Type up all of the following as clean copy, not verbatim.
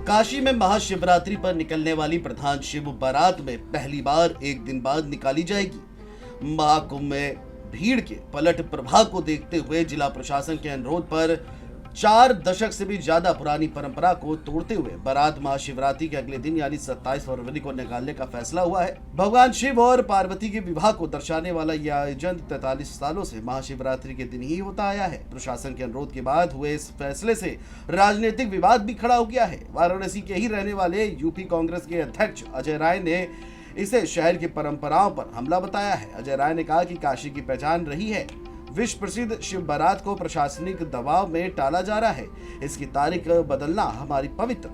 काशी में महाशिवरात्रि पर निकलने वाली प्रधान शिव बारात में पहली बार एक दिन बाद निकाली जाएगी। महाकुंभ में भीड़ के पलट प्रभाव को देखते हुए जिला प्रशासन के अनुरोध पर 4 दशक से भी ज्यादा पुरानी परंपरा को तोड़ते हुए बारात महाशिवरात्रि के अगले दिन यानी 27 फरवरी को निकालने का फैसला हुआ है। भगवान शिव और पार्वती के विवाह को दर्शाने वाला यह आयोजन 43 सालों से महाशिवरात्रि के दिन ही होता आया है। प्रशासन के अनुरोध के बाद हुए इस फैसले से राजनीतिक विवाद भी खड़ा हो गया है। वाराणसी के ही रहने वाले यूपी कांग्रेस के अध्यक्ष अजय राय ने इसे शहर की परंपराओं पर हमला बताया है। अजय राय ने कहा कि काशी की पहचान रही है विश्व प्रसिद्ध शिव बारात को प्रशासनिक दबाव में टाला जा रहा है। इसकी तारीख बदलना हमारी पवित्र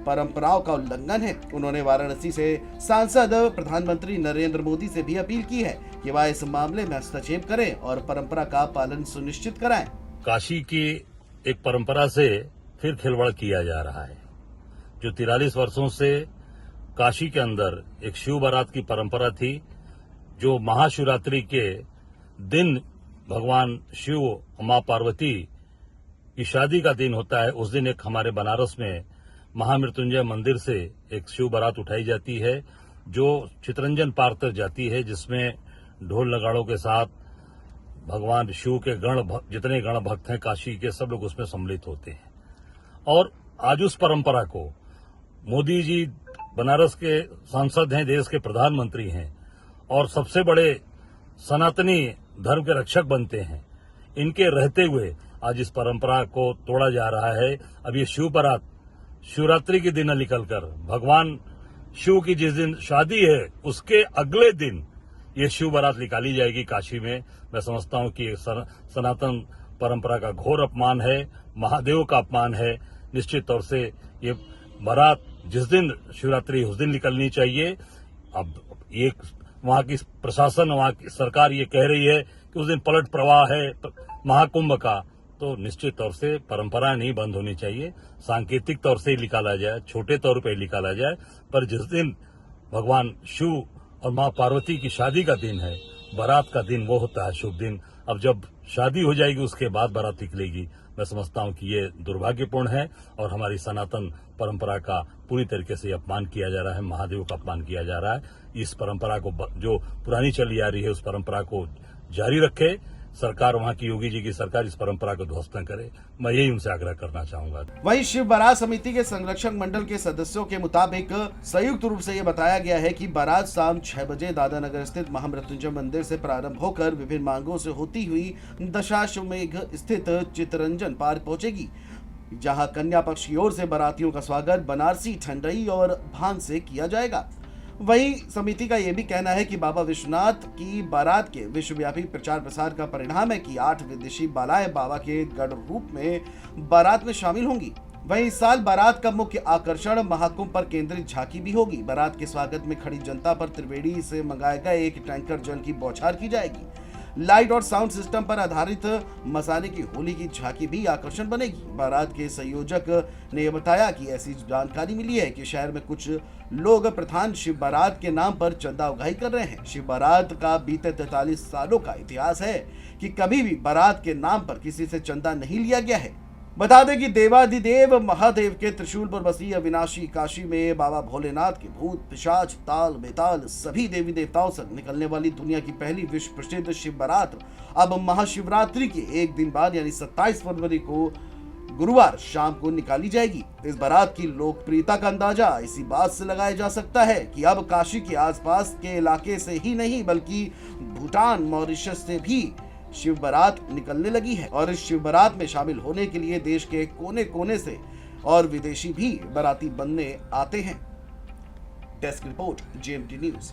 परंपराओं का उल्लंघन है। उन्होंने वाराणसी से सांसद प्रधानमंत्री नरेंद्र मोदी से भी अपील की है कि वह इस मामले में हस्तक्षेप करें और परंपरा का पालन सुनिश्चित कराएं। काशी की एक परंपरा से फिर खिलवाड़ किया जा रहा है। जो 43 वर्षों से काशी के अंदर एक शिव बारात की परंपरा थी, जो महाशिवरात्रि के दिन भगवान शिव और मां पार्वती की शादी का दिन होता है, उस दिन एक हमारे बनारस में महामृत्युंजय मंदिर से एक शिव बारात उठाई जाती है, जो चितरंजन पार्क तक जाती है, जिसमें ढोल नगाड़ों के साथ भगवान शिव के जितने गण भक्त हैं काशी के, सब लोग उसमें सम्मिलित होते हैं। और आज उस परंपरा को मोदी जी बनारस के सांसद हैं, देश के प्रधानमंत्री हैं और सबसे बड़े सनातनी धर्म के रक्षक बनते हैं। इनके रहते हुए आज इस परंपरा को तोड़ा जा रहा है। अब ये शिव बारात शिवरात्रि के दिन निकलकर भगवान शिव की जिस दिन शादी है उसके अगले दिन ये शिव बारात निकाली जाएगी काशी में। मैं समझता हूं कि सनातन परंपरा का घोर अपमान है, महादेव का अपमान है। निश्चित तौर से ये बारात जिस दिन शिवरात्रि उस दिन निकलनी चाहिए। अब एक वहां की प्रशासन, वहां की सरकार ये कह रही है कि उस दिन पलट प्रवाह है महाकुंभ का, तो निश्चित तौर से परंपरा नहीं बंद होनी चाहिए। सांकेतिक तौर से ही निकाला जाए, छोटे तौर पे निकाला जाए, पर जिस दिन भगवान शिव और मां पार्वती की शादी का दिन है, बारात का दिन वो होता है शुभ दिन। अब जब शादी हो जाएगी उसके बाद बारात निकलेगी। मैं समझता हूं कि ये दुर्भाग्यपूर्ण है और हमारी सनातन परंपरा का पूरी तरीके से अपमान किया जा रहा है, महादेव का अपमान किया जा रहा है। इस परंपरा को जो पुरानी चली आ रही है उस परंपरा को जारी रखे सरकार, वहां की योगी जी की सरकार इस परंपरा को ध्वस्त न करे। मैं यही उनसे आग्रह करना चाहूंगा। वहीं शिव बारात समिति के संरक्षक मंडल के सदस्यों के मुताबिक संयुक्त रूप से यह बताया गया है कि बारात शाम 6 बजे दादानगर स्थित महामृत्युंजय मंदिर से प्रारंभ होकर विभिन्न मार्गों से होती हुई दशाश्वमेध स्थित चितरंजन पार्क पहुंचेगी, जहां कन्या पक्ष की ओर से बारातियों का स्वागत बनारसी, ठंडई और भांग से किया जाएगा। वहीं समिति का यह भी कहना है कि बाबा विश्वनाथ की बारात के विश्वव्यापी प्रचार प्रसार का परिणाम है कि 8 विदेशी बालाएं बाबा के गढ़ रूप में बारात में शामिल होंगी। वहीं इस साल बारात का मुख्य आकर्षण महाकुंभ पर केंद्रित झांकी भी होगी। बारात के स्वागत में खड़ी जनता पर त्रिवेणी से मंगाए गए एक टैंकर जल की बौछार की जाएगी। लाइट और साउंड सिस्टम पर आधारित मसाले की होली की झांकी भी आकर्षण बनेगी। बारात के संयोजक ने बताया कि ऐसी जानकारी मिली है कि शहर में कुछ लोग प्रधान शिव बारात के नाम पर चंदा उगाही कर रहे हैं। शिव बारात का बीते 43 सालों का इतिहास है कि कभी भी बारात के नाम पर किसी से चंदा नहीं लिया गया है। बता दें कि देवाधिदेव महादेव के त्रिशूल पर बसी अविनाशी काशी में बाबा भोलेनाथ के भूत, पिशाच, ताल बेताल सभी देवी देवताओं से निकलने वाली दुनिया की पहली विश्व प्रसिद्ध शिव बारात अब महाशिवरात्रि के एक दिन बाद यानी 27 फरवरी को गुरुवार शाम को निकाली जाएगी। इस बारात की लोकप्रियता का अंदाजा इसी बात से लगाया जा सकता है कि अब काशी के आसपास के इलाके से ही नहीं बल्कि भूटान, मॉरिशस से भी शिव बारात निकलने लगी है और इस शिव बारात में शामिल होने के लिए देश के कोने कोने से और विदेशी भी बाराती बनने आते हैं। Desk report, GMT news.